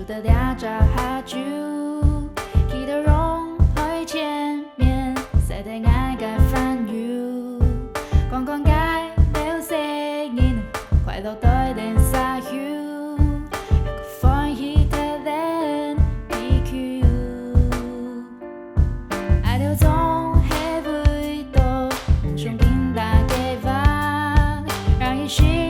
得了茶下酒，记得融会前面，晒得眼界烦忧，光光街了声音，快樂對定撒嬌，一個歡喜的人 PQ， 愛到總係會到，從平淡嘅話，讓一時。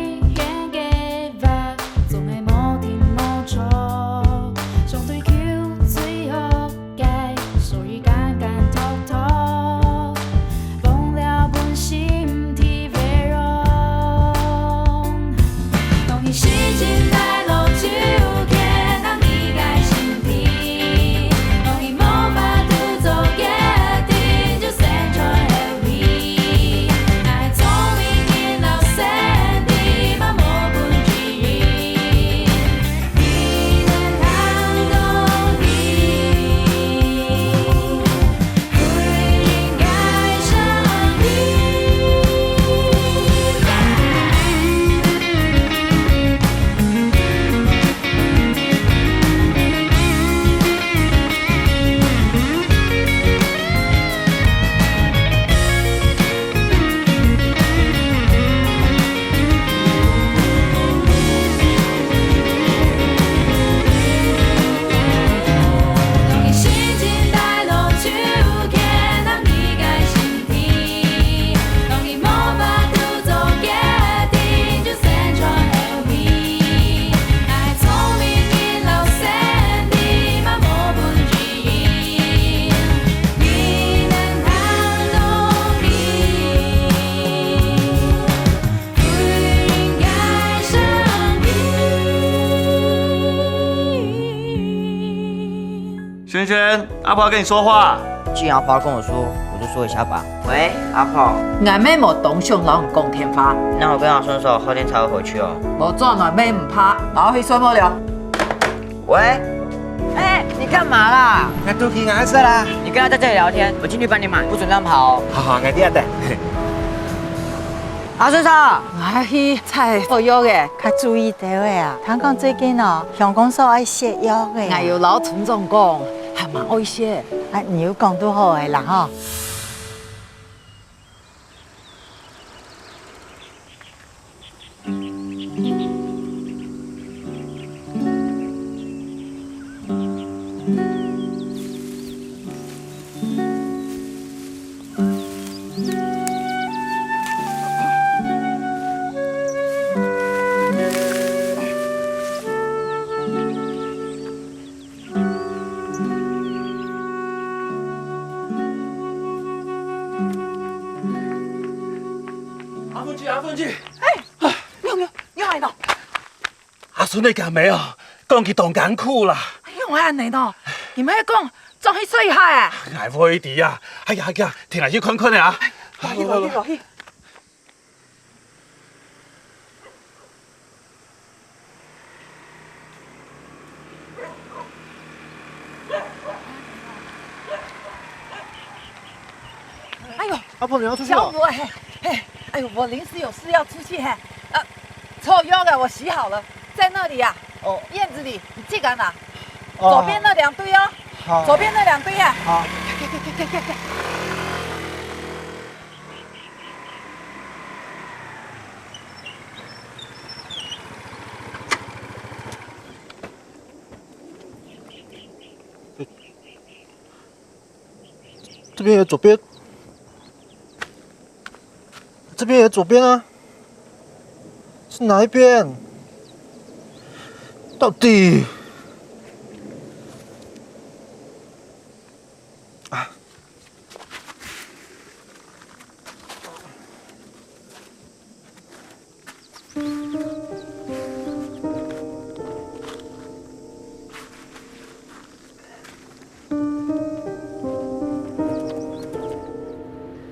萱萱，阿婆跟你说话。既然阿婆跟我说，我就说一下吧。喂，阿婆。俺妹冇董上老人讲天花，那我跟阿顺说，后天才会回去哦。冇做俺妹唔怕，然后去睡不了。喂，你干嘛啦？我都去眼色啦。你跟他在这里聊天，我进去帮你买，不准乱跑哦。好，我啲得。阿顺嫂，我去采好药嘅，较注意地位啊！听讲最近哦，香港所爱食药嘅。我有老村长讲，还蛮爱食。啊，你有讲都好嘅啦吼。阿凤姐，用来咯，阿孙你干咩啊？讲佢当艰苦啦。用来嚟咯，你咪讲，仲去睡下啊？挨會啲啊！哎呀，停下要困困啊！落去。哎呦，阿婆你要出去了？小五哎呦，我临时有事要出去臭药的我洗好了，在那里呀。哦，院子里，你记赶哪？左边那2堆哦。好。左边那2堆呀。好。看。这边也左边，这边也左边啊，是哪一边？到底？啊！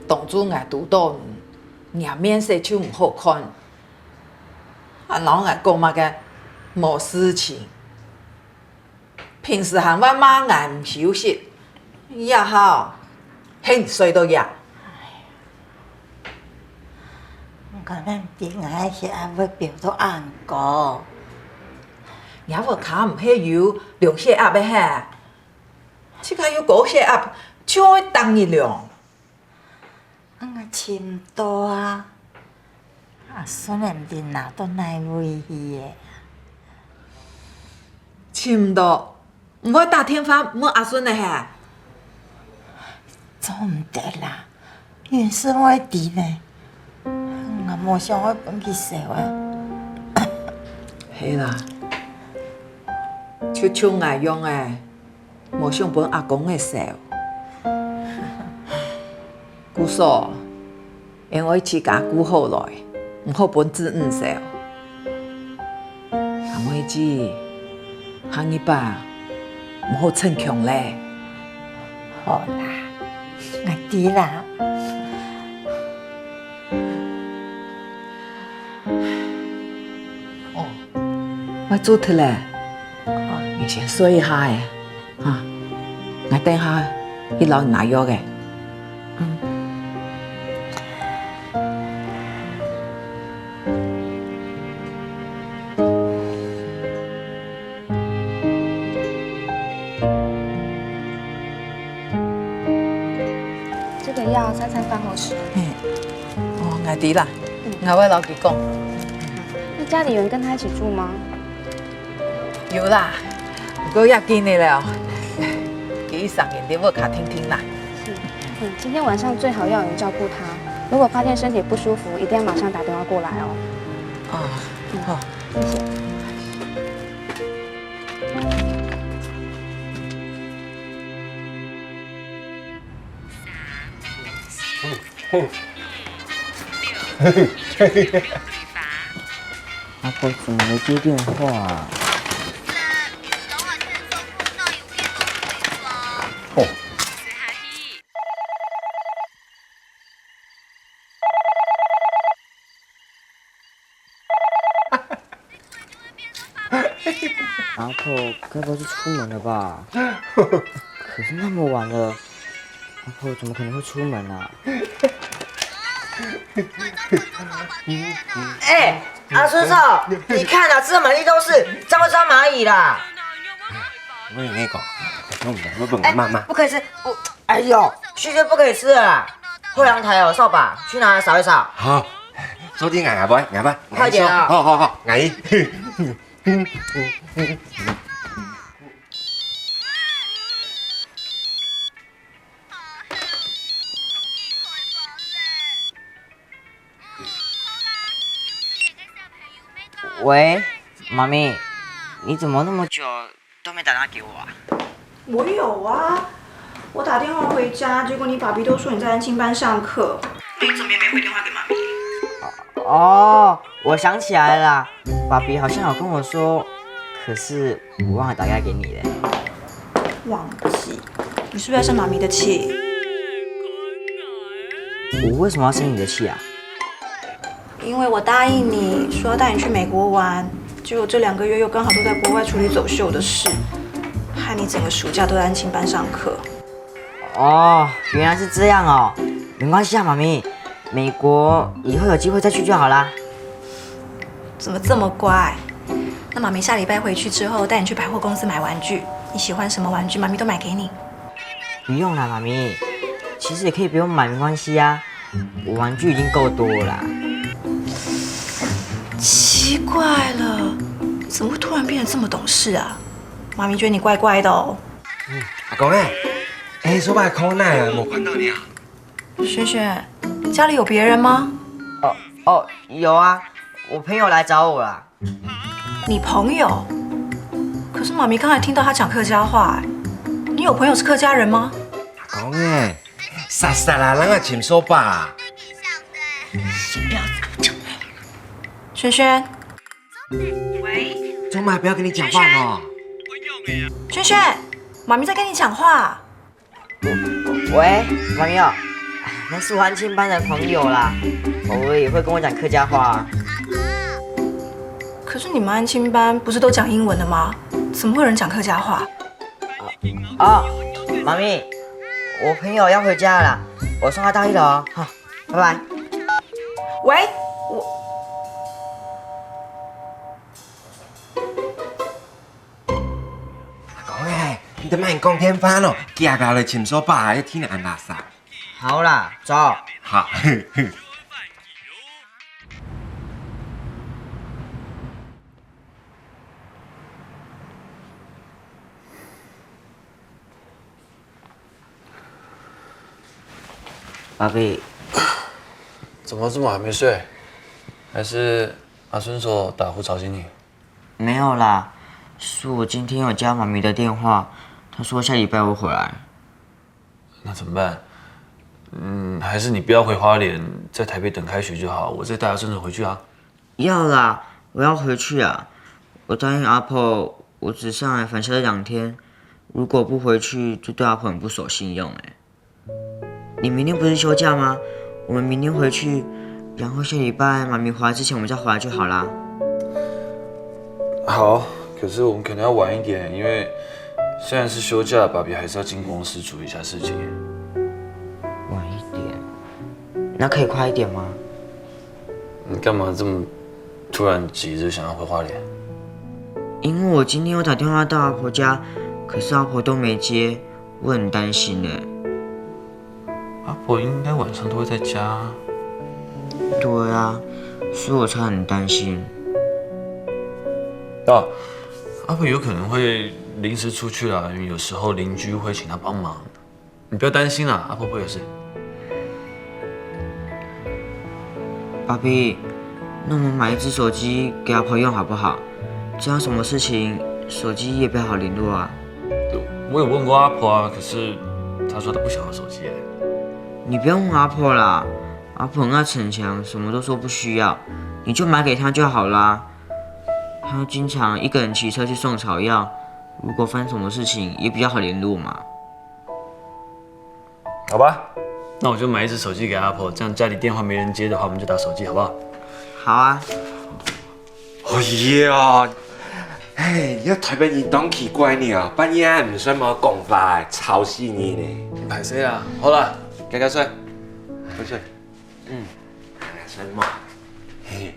当初我读到，颜面色就唔好看，然后我讲嘛个冇事情，平时喊我妈我唔休息，也好，很睡到呀。咁樣點解寫會表到硬個？也无卡唔迄油量血压的哈，即个有高血压，怎会当日量？深度啊，孙的毋定哪都来危去的。深度，唔会打天发问阿孙的哈。做毋得啦，运势我会伫呢。我无想我本去洗的。系啦，就像我用的，无想本阿公的洗。姑嫂，因为自家顾好来，唔好本子唔洗。阿妹子，行一把，唔好逞强咧。好啦，我知啦。我做脱咧，你先睡一下诶，哈，我等下去捞拿药嘅。这个药3餐饭后吃。我知啦，我会老佢讲。那家里有人跟他一起住吗？有啦，不过要紧的了，给上面的我卡听听啦。是。今天晚上最好要有人照顾他。如果发现身体不舒服，一定要马上打电话过来哦。好。谢谢。阿婆怎么没接电话啊？哦。阿婆该不会是出门了吧？可是那么晚了，阿婆怎么可能会出门啊？哎，阿叔嫂，你看啊，吃的满地都是，脏不脏蚂蚁啦？我跟你讲，我本来妈妈不可以吃，哎呦，旭旭不可以吃了啦。后阳台有扫把，去拿来扫一扫。好，收点牙不？牙不？快点啊！好，牙医。喂，妈咪，你怎么那么久都没打电话给我啊？我有啊，我打电话回家，结果你爸比都说你在安亲班上课，你怎么也没回电话给妈咪？哦，我想起来了，爸比好像有跟我说，可是我忘了打电话给你了。忘记？你是不是在生妈咪的气？我为什么要生你的气啊？因为我答应你说要带你去美国玩，结果这2个月又刚好都在国外处理走秀的事，害你整个暑假都在安亲班上课。哦，原来是这样哦，没关系啊，妈咪，美国以后有机会再去就好啦。怎么这么乖？那妈咪下礼拜回去之后带你去百货公司买玩具，你喜欢什么玩具，妈咪都买给你。不用啦，妈咪，其实也可以不用买，没关系啊，我玩具已经够多了啦。奇怪了，你怎么会突然变得这么懂事啊？妈咪觉得你怪怪的哦。阿公哎，说把口奶啊，没看到你啊。轩轩，家里有别人吗？哦，有啊，我朋友来找我啦。你朋友？可是妈咪刚才听到他讲客家话，你有朋友是客家人吗？阿公傻傻啦，人家请说吧。先不要讲。轩轩，喂，中妈不要跟你讲话哦。轩轩，妈咪在跟你讲话。喂，朋友，那是我安亲班的朋友啦，偶尔也会跟我讲客家话啊。可是你们安亲班不是都讲英文的吗？怎么会有人讲客家话？哦，妈咪，我朋友要回家了啦，我送他到1楼哦，好，拜拜。喂，都卖讲天翻哦，行到来亲手把迄天安垃圾。好啦，走。好。爸比，怎么这么还没睡？还是阿孙所打呼吵醒你？没有啦，是我今天有接妈咪的电话，她说下礼拜会回来。那怎么办？还是你不要回花莲，在台北等开学就好，我再带阿孙所回去啊。要啦，我要回去啊！我答应阿婆，我只上来返乡这2天，如果不回去，就对阿婆很不守信用哎。你明天不是休假吗？我们明天回去，然后下礼拜妈咪回来之前，我们再回来就好啦。好，可是我们可能要晚一点，因为虽然是休假，爸比还是要进公司处理一下事情。晚一点，那可以快一点吗？你干嘛这么突然急着想要回花莲？因为我今天有打电话到阿婆家，可是阿婆都没接，我很担心哎。阿婆应该晚上都会在家。对啊，所以我才很担心。阿婆有可能会临时出去啦，因为有时候邻居会请她帮忙。你不要担心啦，阿婆不会有事。爸比，那我们买一只手机给阿婆用好不好？这样什么事情手机也比较好联络啊。我有问过阿婆啊，可是她说她不想要手机。你不用问阿婆啦，阿婆很爱逞强，什么都说不需要，你就买给她就好啦。她经常一个人骑车去送草药，如果发生什么事情也比较好联络嘛。好吧，那我就买一只手机给阿婆，这样家里电话没人接的话，我们就打手机，好不好？好啊。哎呀，哎，你台北人当奇怪呢，半夜唔使冇讲话，吵死你呢。歹势啊，好啦，该睡，回睡。什么？嘿。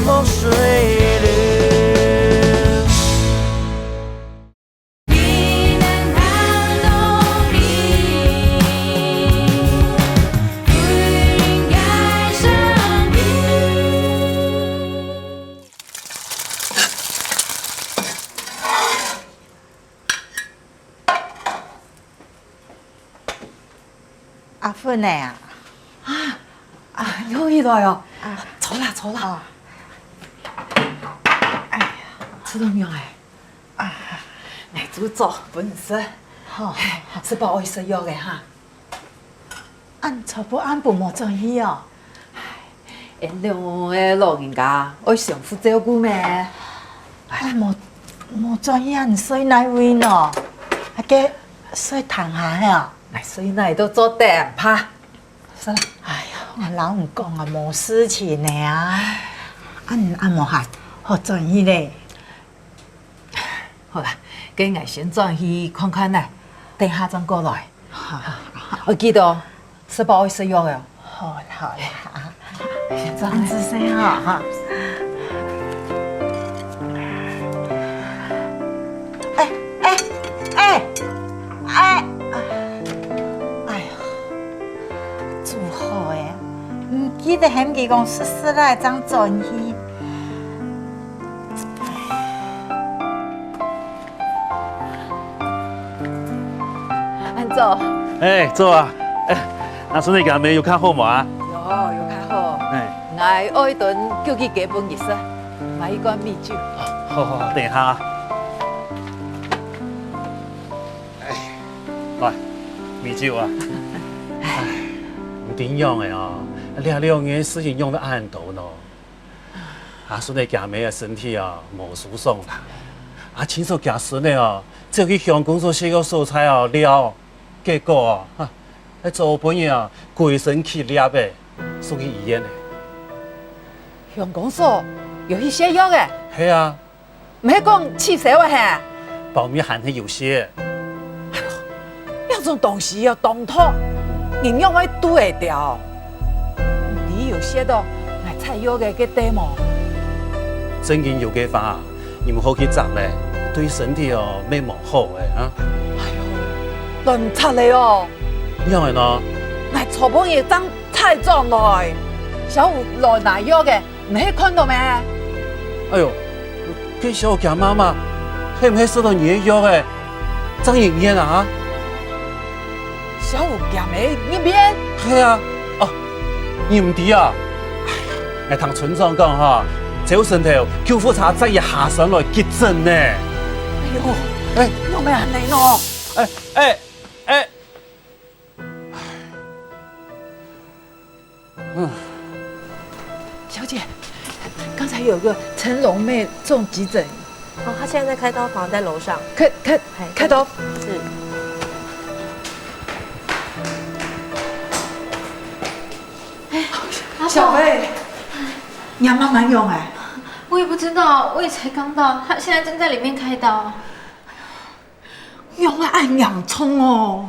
梦水里。阿芬呢？有一了哟！走啦走啦！哎呀，吃东阳哎！奶猪做本事，好，是不好意思要的哈。按错不按不莫做伊哦。因两个老人家爱相互照顾咩？哎，莫做伊按水奶位喏，阿个水烫下呀。来水奶都做蛋趴。算了。哎呀，我老唔讲啊，冇事情的啊。按莫下，好做伊嘞。好啦，跟我先转去看看啦，等下再过来。好，我记得是不好意思要的。好啦好啦，先转安子先哈哈。哎呀，做好诶，唔記得喊佢講試試來張轉去。安做？哎，做啊！哎，那孙女家妹有看好吗？有较好。哎，我学一顿叫佢加饭意思，买一罐米酒。好，等一下啊。哎，来，米酒啊。哎，唔顶用的哦，2年事情用得暗头喏。啊，孙女家妹的身体啊，无输送啦。啊，亲手家孙的哦，只去乡公所写个素材哦了，结果哦，哈，做本嘢啊，规身去裂的，送去医院的。乡公所有一些药的，系啊，唔系讲气死我吓。保密含很有些。那种东西要动土，营养要拄会掉。你有些到来采药的个地毛。真经有嘅法，你们好去摘咧，对身体哦没冇好嘅啊。乱插的哦。因为呢，来草本也当菜种来，小五来拿药的，唔系看到咩？哎呦，给小家妈妈，系唔系收到你嘅药嘅？张营业啊？小五家妹那边？系啊，哦，你唔知啊？哎，同村长讲哈，这身体救护车再一下上来急诊呢。哎呦，哎，有咩安尼喏？哎。小姐，刚才有个陈荣妹中急诊，哦，她现在在开刀房，在楼上。开刀。是。小飞，你要慢慢用哎。我也不知道，我也才刚到，他现在正在里面开刀。用了按洋葱哦。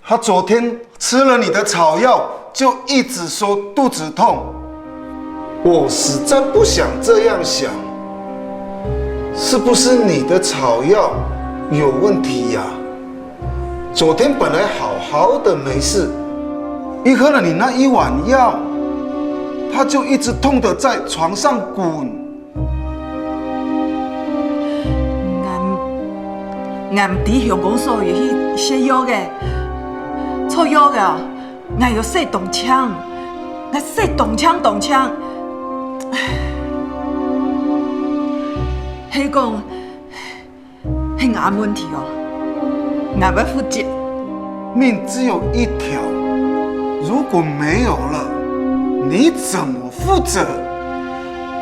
他昨天吃了你的草药，就一直说肚子痛。我实在不想这样想，是不是你的草药有问题呀？昨天本来好好的没事，一喝了你那一碗药，他就一直痛得在床上滚。俺伫乡公所有去写药的，错药的，俺有洗动枪，俺洗动枪。迄讲，迄俺问题哦，俺要负责。命只有一条，如果没有了，你怎么负责？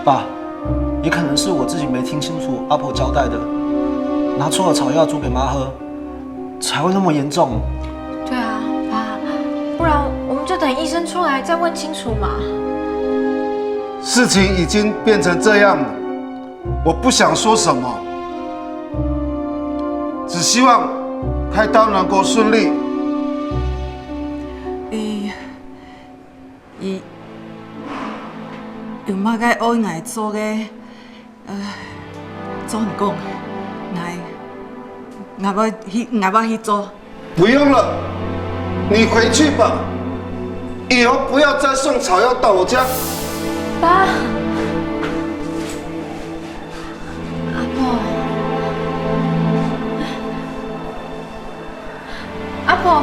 爸，也可能是我自己没听清楚阿婆交代的，拿错了草药煮给妈喝，才会那么严重。对啊，爸，不然我们就等医生出来再问清楚嘛。事情已经变成这样了，我不想说什么，只希望开刀能够顺利。有乜该爱爱做嘅？怎讲？我要去做。不用了，你回去吧。以后不要再送草药到我家。爸，阿婆，阿婆。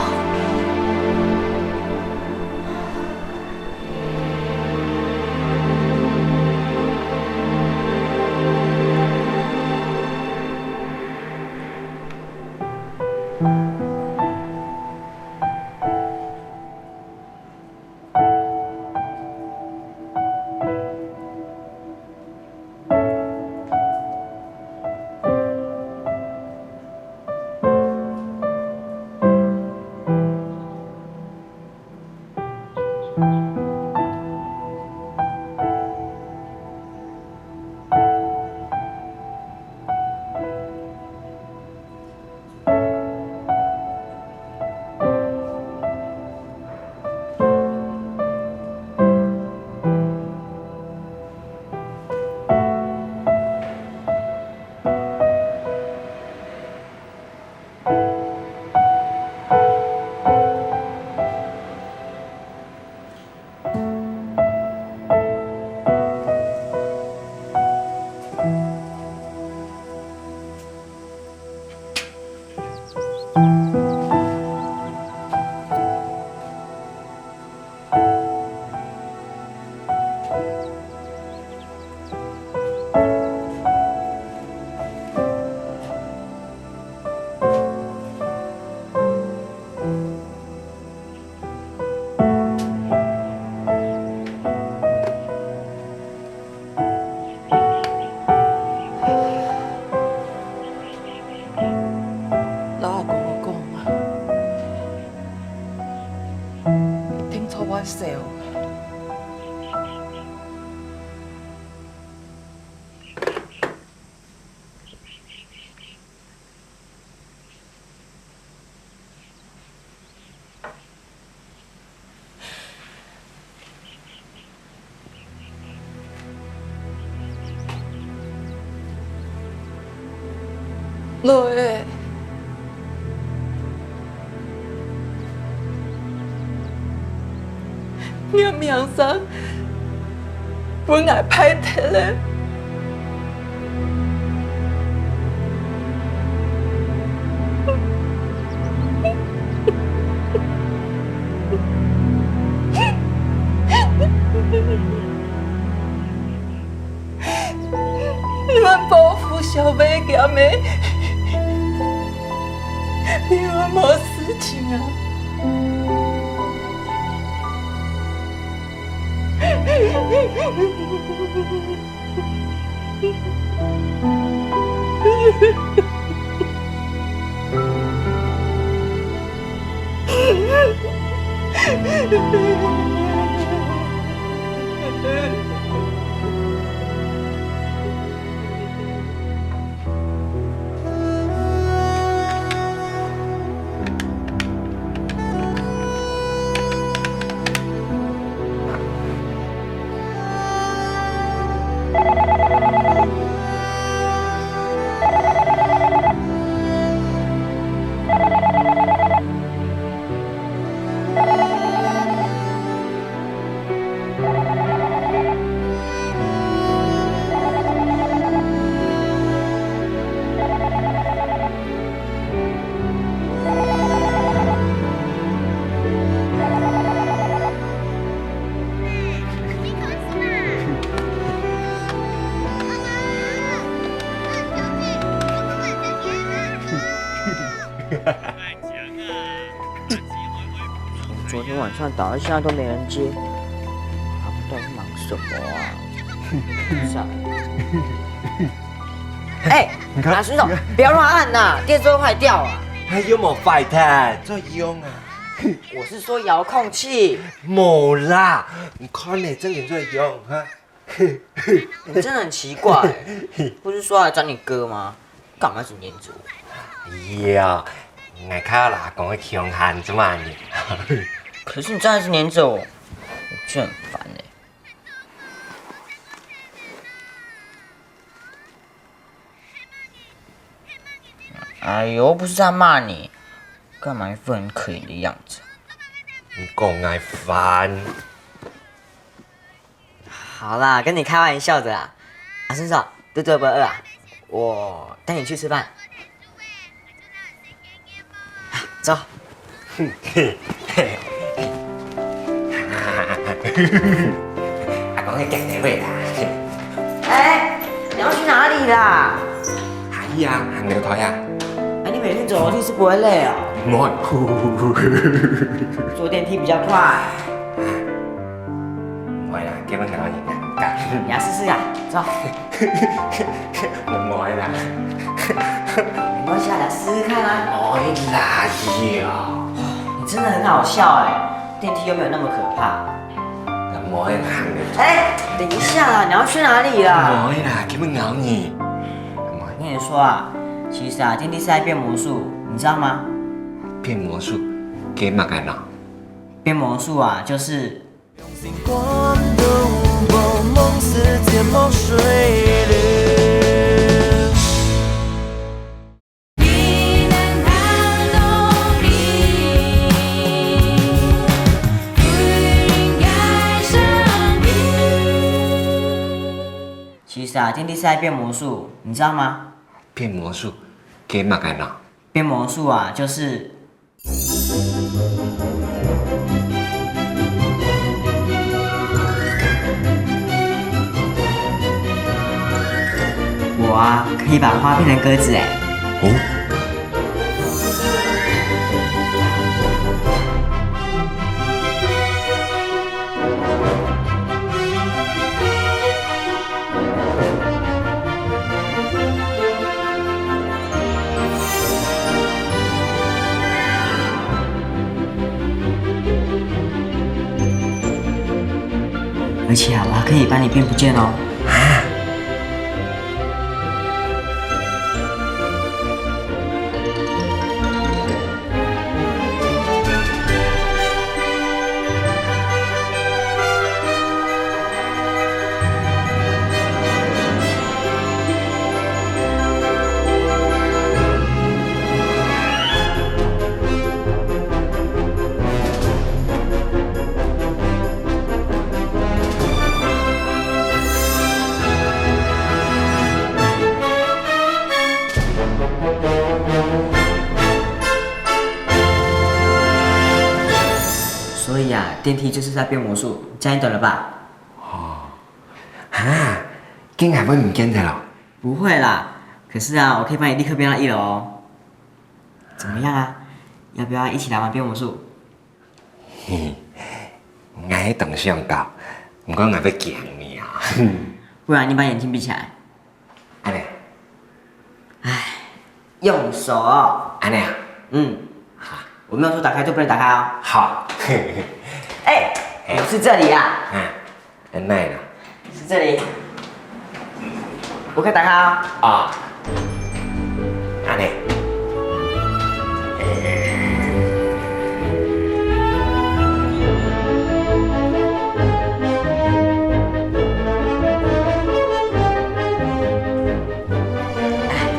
当初我笑。落叶，你命生本来歹摕咧，你们保护小美咸的。你有没事情啊？从昨天晚上打到现在都没人接，他们到底忙什么啊？哎，拿水手，不要乱按呐，电视会坏掉啊！还有冇快摊再用啊？我是说遥控器。冇啦，你看你这里在用哈。你真的很奇怪，不是说来找你哥吗？干嘛一直黏着我？哎呀，我看老公会凶悍怎么你？可是你真的是黏着我，我就很烦哎呦，不是在骂你，干嘛一副很可怜的样子？你讲爱烦。好啦，跟你开玩笑的啦。啊，伸手，肚子饿不饿啊？我带你去吃饭。走。阿公去捡你位啦。哎，你要去哪里啦？哎呀，行楼台啊。哎，你每天走楼梯是不会累哦？唔会。坐电梯比较快。唔会啦，基本上我认干。你要试试啊，走。唔会啦。没关系啊，来试试看啊。会啦，要。你真的很好笑哎，电梯又没有那么可怕。唔会啦，哎，等一下啦，你要去哪里啦？唔会啦，基本咬你。我跟你说啊，其实啊，电梯是在变魔术，你知道吗？变魔术，给嘛干呐？变魔术啊，就是。光的无梦，梦似天梦水里。其实啊，电梯是在变魔术，你知道吗？变魔术，给嘛干呐？变魔术啊，就是。我啊，可以把花变成鸽子哎。哦。而且啊，我还可以帮你变不见哦。所以啊，电梯就是在变魔术，这样你懂了吧？竟然会唔见的了？不会啦，可是啊，我可以帮你立刻变到1楼哦。怎么样啊？要不要一起来玩变魔术？我迄当上到，不过我要惊你啊！不然你把眼睛闭起来。安尼，用手。安尼啊？我没有说打开就不能打开哦。好。不是这里啊。安奈啦？是这里。我可以打开哦。安尼。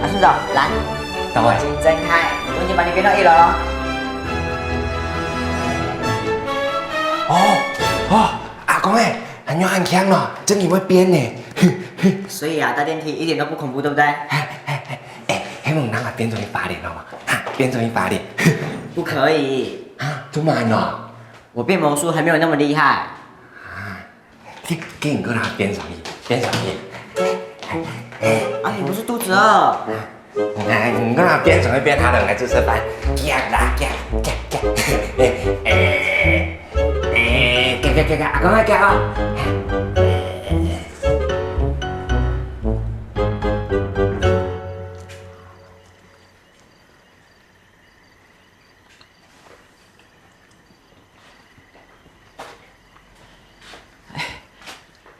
阿顺总，来，到位。眼睛睁开，我已经把你变到1楼了。阿公很有很强咯，真的会变呢。所以啊，搭电梯一点都不恐怖，对不对？希望咱也变成一把脸好吗？变成一把脸。不可以。怎么呢？我变魔术还没有那么厉害。给你哥俩变成变成你不是肚子饿？你哥俩变成会变他两个就吃饭，夹啦夹。阿公夹啊！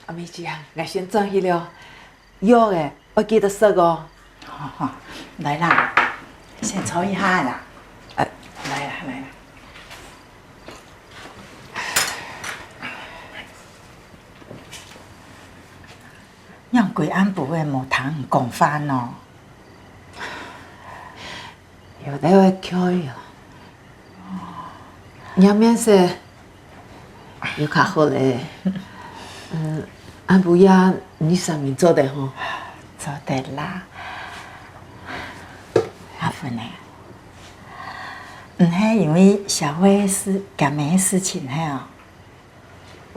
阿妹姐啊，我先转去了，药诶，我记得说哦。好，来啦，先抽一下啦。来啦。让贵安不会无通讲翻哦。有的会巧哟。娘面说有较好嘞。安不呀，你上面做的吼？做得啦。阿芬呢？迄因为社会事、革命的事情嘿哦。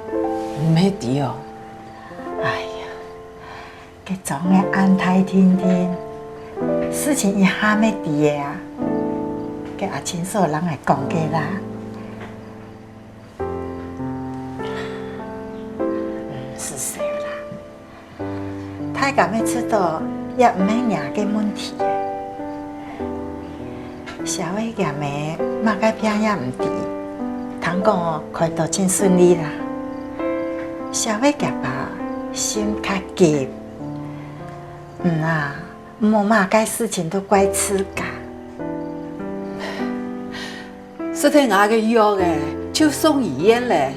唔免提哦。佮总个安泰天天，事情一下没提的啊，佮阿亲所人来讲个啦。是谁啦？太敢要出道，也唔免赢个问题。社会革命马改变也唔迟，通讲哦，开刀真顺利啦。社会革命心较急。莫嘛该事情都怪自家。说天牙个药诶，就送医院嘞。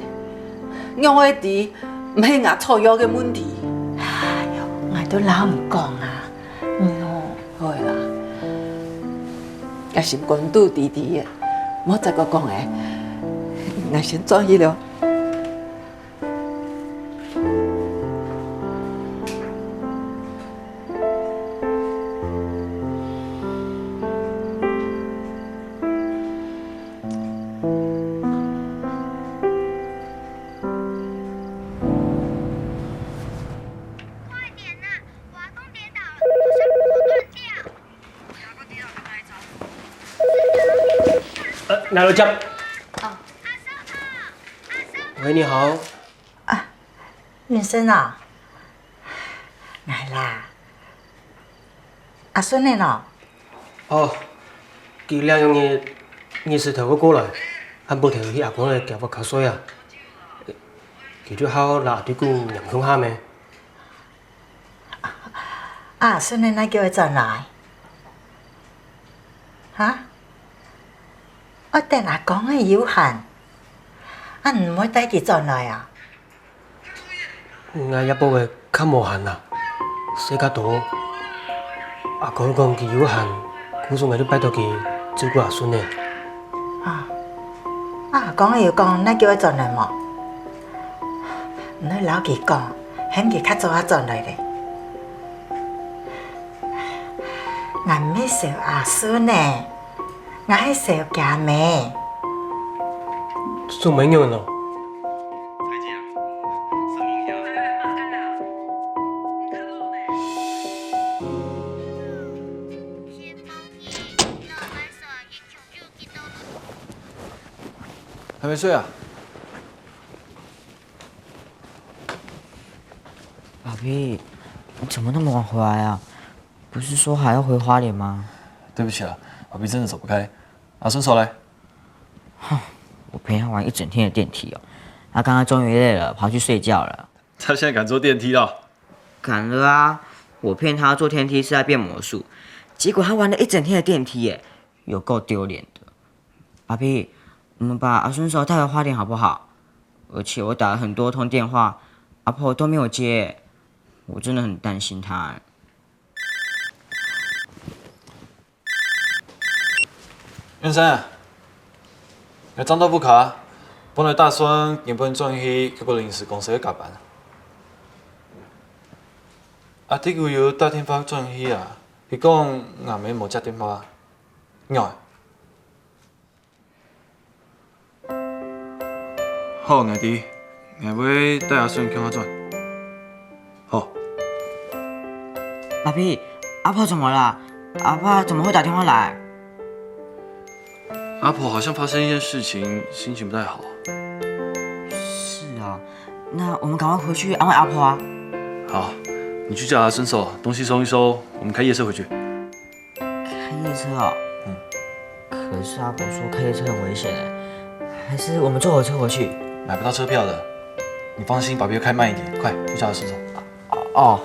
我会知，唔系牙错药嘅问题。我都老唔讲啊。好啦，也是公度弟弟嘅，莫再个讲诶。我先转去了。来了接。喂，你好。云生啊，来啦。阿孙呢喏？佢两样嘢，你是头我过来，还冇头去阿公来叫我口水啊。佢就好拿啲股人工下咩？啊，孙女那叫伊转来，哈？我等下讲的有限，啊唔好带佢转来啊。我一步嘅较无限啦，洗较多。阿公讲佢有限，我仲係都拜託佢照顧阿孫呢。講又講，那叫伊轉來麼？唔好老佢講，肯佢較早啊轉來咧。我唔係笑阿孫呢，我係笑家妹。做乜樣咯？还没睡啊？爸比，你怎么那么晚回来啊？不是说还要回花莲吗？对不起啊，爸比真的走不开。阿顺手来。我陪他玩一整天的电梯哦，他刚刚终于累了，跑去睡觉了。他现在敢坐电梯了？敢了啊！我骗他坐天梯是在变魔术，结果他玩了一整天的电梯，耶，有够丢脸的。爸比，我们把阿顺手带回花莲好不好？而且我打了很多通电话，阿婆都没有接，我真的很担心他。袁生，你张豆腐卡，本来打算原本转去嗰个临时公司去加班。啊，这个月打电话转去啊，伊讲硬妹无接电话，硬。好，硬弟，硬尾带阿顺向我转。好。爸比，阿婆怎么了？阿爸怎么会打电话来？阿婆好像发生一件事情，心情不太好。是啊，那我们赶快回去安慰阿婆啊。好，你去叫阿顺手，东西收一收，我们开夜车回去。开夜车哦。可是阿婆说开夜车很危险哎，还是我们坐火车回去？买不到车票的，你放心，把别开慢一点，快去叫阿顺手。哦。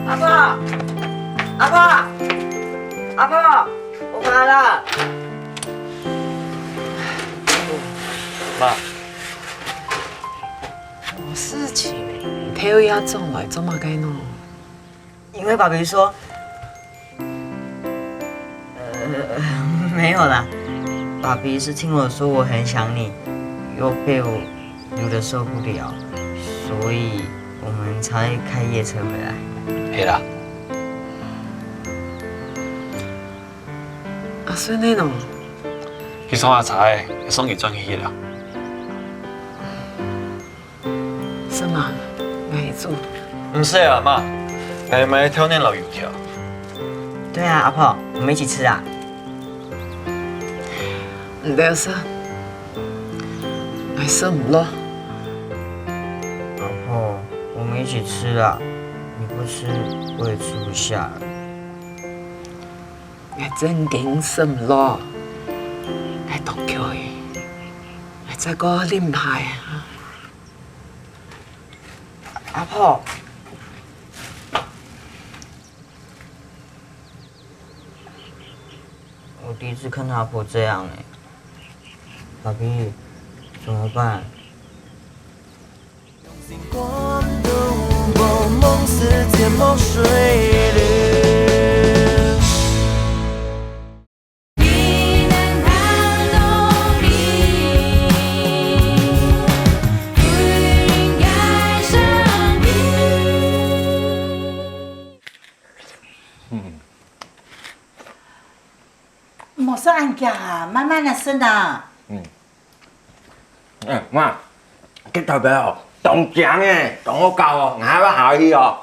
阿婆，阿婆，阿婆，我回来了。妈，什么事情？票要转来，怎么该弄？因为爸比说，没有啦，爸比是听我说我很想你，又被我留得受不了，所以我们才会开夜车回来。嘿啦。阿孙你喏，去送阿财，送给转去了。是吗？没做。唔是啊，妈，来买挑那老油条。对啊，阿婆，我们一起吃啊。唔得事，还是唔咯。阿婆，我们一起吃啊。你不吃，我也吃不下了。我真驚心咯，係當佢，係再個啉下啊！阿婆，我第一次看到阿婆这样哎，爸比，怎么办？梦似芥末水流。你能看懂你，不应该生病。莫說按家，慢慢來生啊。媽，佢特別好，當正嘅，當我教哦，我要下去哦。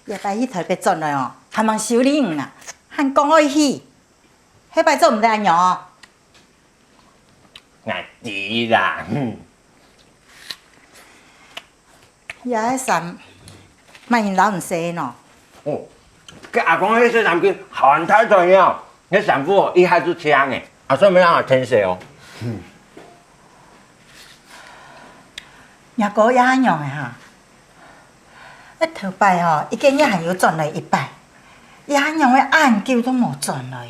也摆迄台别转来哦，还忙修理啊，还讲爱去，迄摆做毋得安样哦。我知啦，也迄衫，卖因老唔洗喏。哦，佮阿公迄些产品好玩太重要，那sản婦一下就香诶，啊，所以没让我天色哦。也哥也安样诶哈。一头摆吼，已经也还有转来一摆，也安样诶按究都无转来。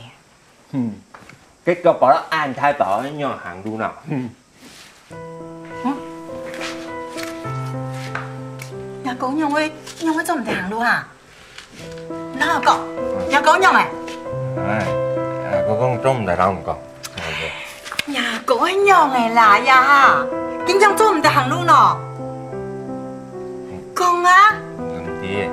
結果保到按太保安用行路啦。也哥样诶做毋得行路哈？哪有讲？也哥样诶？哎，我講做唔得人唔講。也哥安样诶啦呀哈，竟然做毋得行路喏？讲啊！唔知。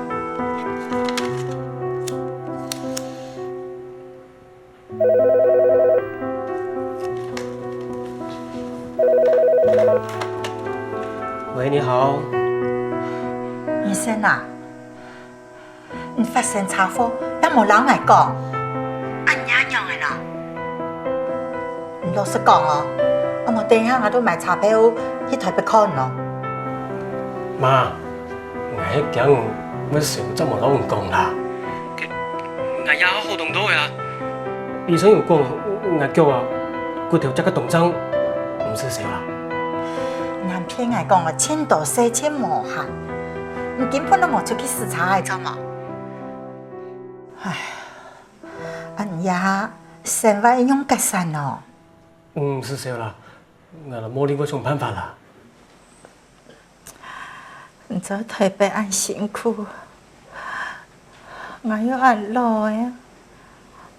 喂，你好。医生啊，你发生车祸，也无人来讲，按怎样的啦？你老实讲哦，我无等下我都买车票去台北看咯。妈，我迄件我想怎么拢唔讲啦？我也好动到呀。醫生又講，我腳啊骨頭這個動作唔是少啦。男片嚟講啊，千度四千無限，你根本都冇出去視察係做嘛？唉，anh呀，成日用隔山哦。唔是少啦，我就冇另外種辦法啦。你做台北按辛苦，我要按老呀。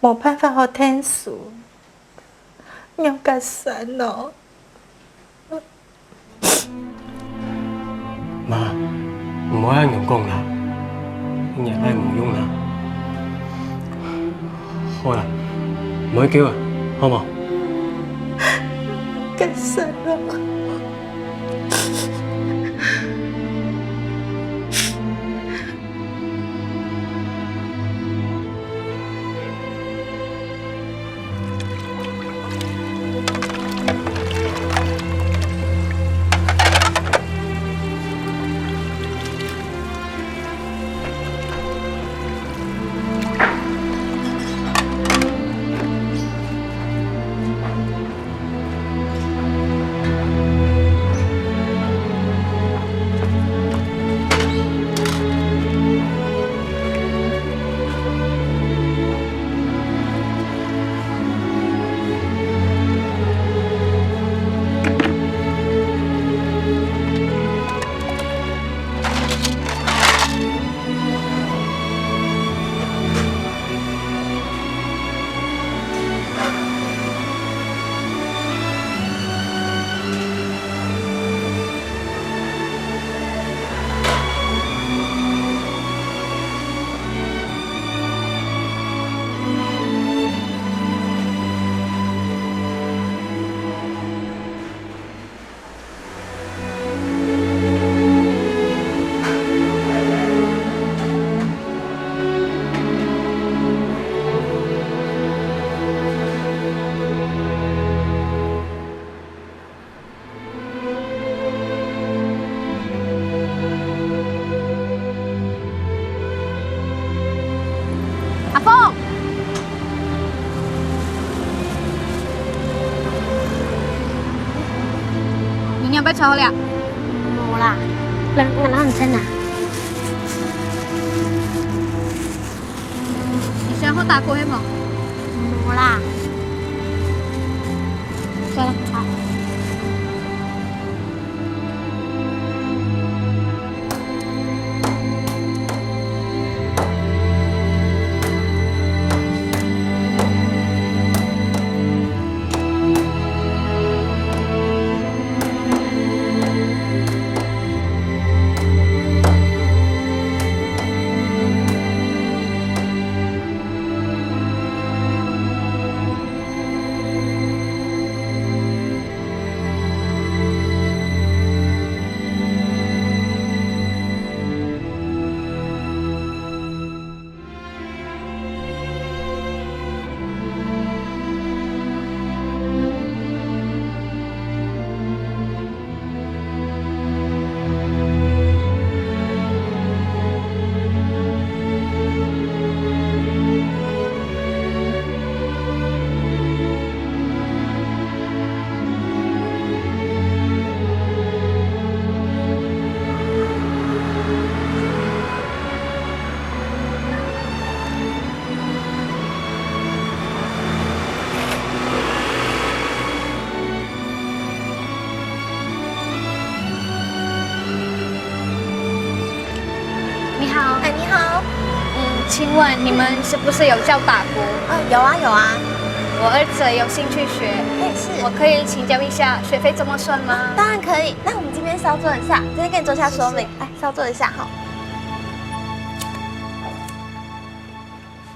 冇辦法好聽數，用隔山咯。媽，唔好啱用講啦，日嚟唔用啦。好啦，唔好叫啊，好冇？隔山咯。你要不要抽了？冇啦，我哪唔真啊？你需要打过黑冇？冇啦。算了，好。你好。哎，你好。请问你们是不是有教打鼓？有啊有啊。我儿子有兴趣学。是。我可以请教一下学费怎么算吗？当然可以。那我们这边稍坐一下，这边给你做下说明。哎，稍坐一下哈。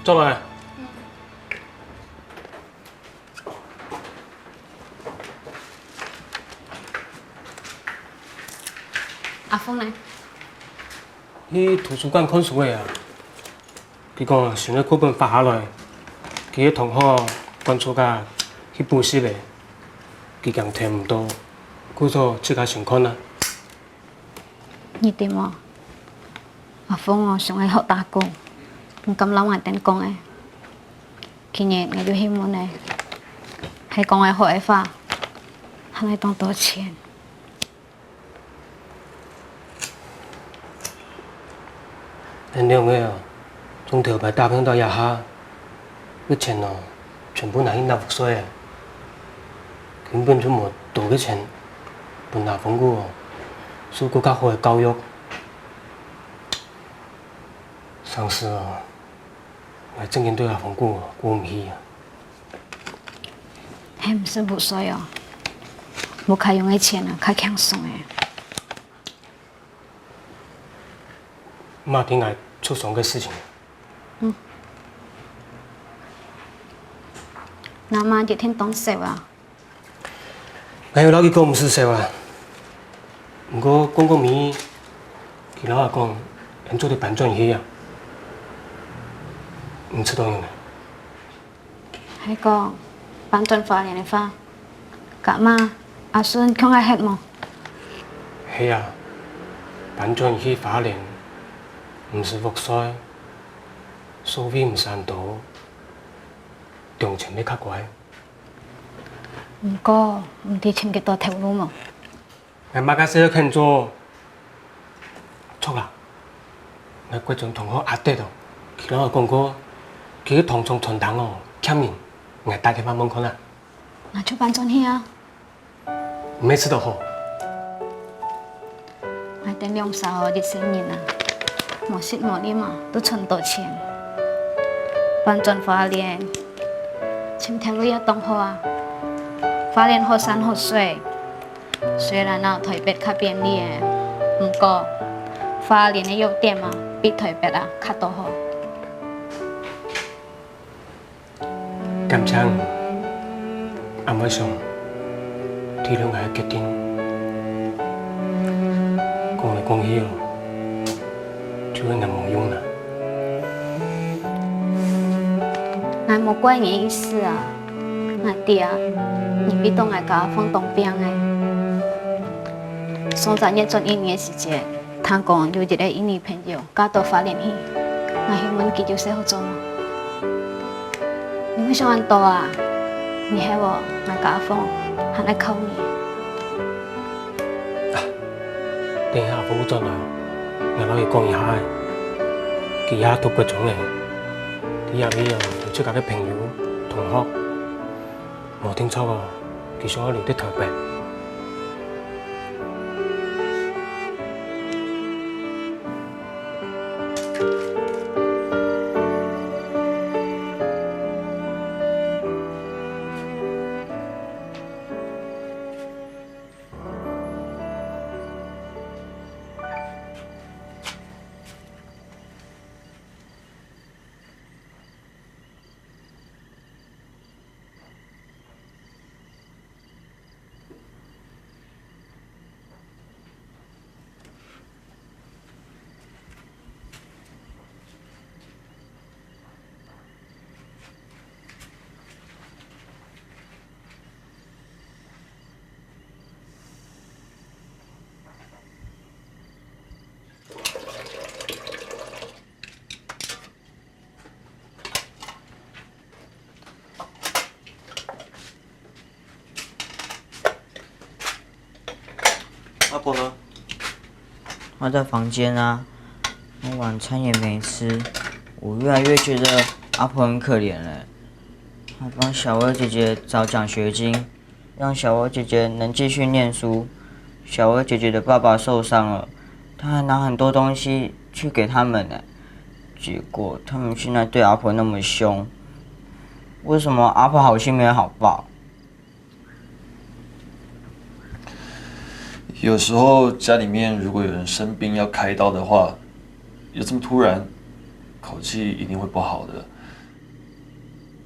坐来。阿峰呢？去图书馆看书的啊。佢讲想要课本发下来，佢嘅同学关注甲去补习的，佢讲听唔到，故作自家先看啦。你點啊？阿峰我想去學打工，唔敢諗埋點講誒。今日我要希望呢，係講我學嘅話，係咪當多錢？人兩個啊，從頭排打拼到一下，啲錢哦，全部拿去納福稅啊，根本就冇多嘅錢，半拿豐富哦，受國家好嘅教育。上司哦，我正經對阿豐富過唔起啊。係唔是冇稅哦，冇開用嘅錢啊，開輕鬆嘅。媽聽我出爽嘅事情。那媽就聽懂少啊。我有老幾個唔是少啊，不過講面，佢老阿講，人做啲辦轉去啊，唔知道用嘅。係講辦轉花蓮嘅花，夾媽阿孫講係hết冇？係啊，辦轉去花蓮。唔是福衰，收費唔算多，重錢要較貴。唔過唔知請幾多條路冇？我馬家寫咗肯做，錯啦！我嗰種同學壓低度，佢老講過，佢同從傳堂哦，欠面，我帶佢返門口啦。那就辦轉去啊！咩事都好。我等兩手啲生意啊！冇蝕冇啲嘛，都存到錢。搬轉花蓮，前條路一棟好啊。花蓮好山好水，雖然啊台北較便利嘅，唔過花蓮嘅優點啊，比台北啊較多好。感謝阿妹上體諒我嘅決定，講嚟講去哦。就會咁冇用啦。我冇怪你意思啊，我爹，你比當我家放當兵嘅。上陣一轉1年嘅時間，他講有一個印尼朋友嫁到花蓮去，我希望佢就是好做嘛。你會想安多啊？你係我家放，係來靠你。等下服務轉來。我攞去講一下，佢也讀嗰種嘅，啲入邊又同出家啲朋友、同學，冇聽錯喎，佢想我留啲台北。阿婆呢？他在房间啊，我晚餐也没吃，我越来越觉得阿婆很可怜了。她帮小薇姐姐找奖学金，让小薇姐姐能继续念书。小薇姐姐的爸爸受伤了，她还拿很多东西去给他们呢，结果他们现在对阿婆那么凶，为什么阿婆好心没好报？有时候家里面如果有人生病要开刀的话，有这么突然，口气一定会不好的。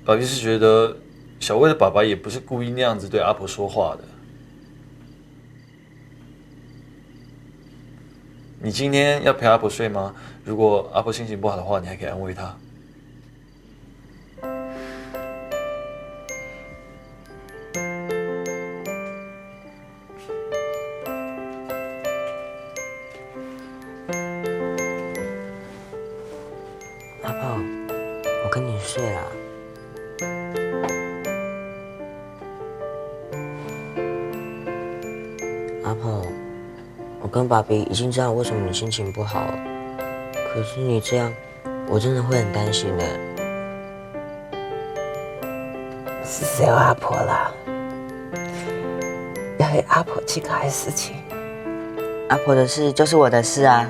爸比是觉得小薇的爸爸也不是故意那样子对阿婆说话的。你今天要陪阿婆睡吗？如果阿婆心情不好的话，你还可以安慰她。阿婆，我跟你睡了。阿婆，我跟爸比已经知道为什么你心情不好了，可是你这样，我真的会很担心的。是只有阿婆啦，要为阿婆去搞的事情。阿婆的事就是我的事啊。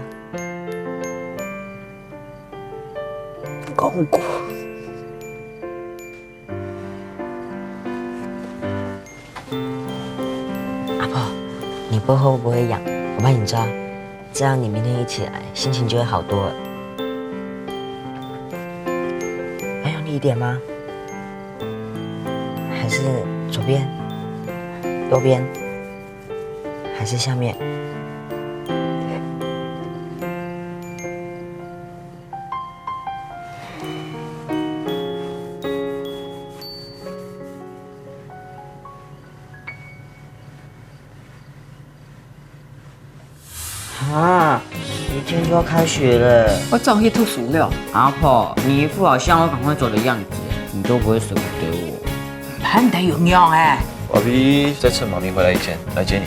公公。阿婆，你背后会不会痒？我帮你抓，这样你明天一起来，心情就会好多了。要用力一点吗？还是左边、右边，还是下面？啊，明天就要开学了，我终于读书了。阿婆，你一副好像要赶快走的样子，你都不会舍不得我。很得有用哎。爸比在趁妈咪回来以前来接你，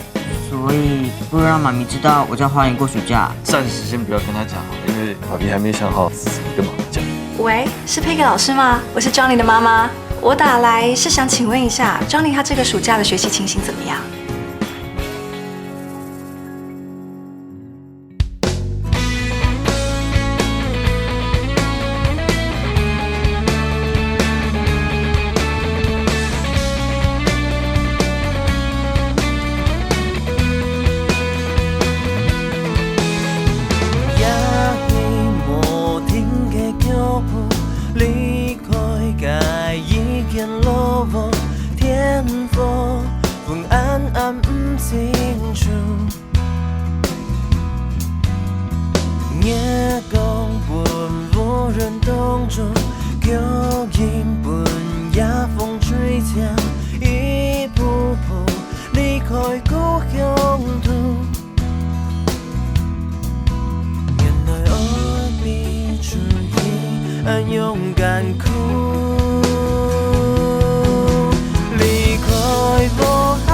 所以不让妈咪知道我在花莲过暑假。暂时先不要跟她讲好了，因为爸比还没想好怎么跟妈咪讲。喂，是佩克老师吗？我是 Johnny 的妈妈，我打来是想请问一下 ，Johnny 他这个暑假的学习情形怎么样？夜光奔无人当中，叫人奔夜风吹响，一步步离开故乡途。原来我比出一很勇敢哭，离开无下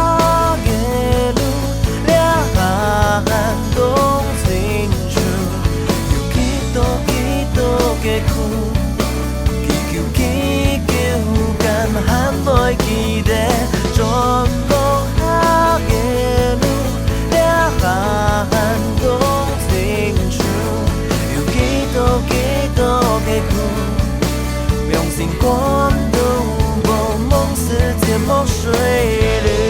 的路，了寒冬清楚。嘅苦，祈求敢喊袂記得，全部下嘅路，了寒冬清楚，有幾多嘅苦，用心感動，無夢世界莫水流。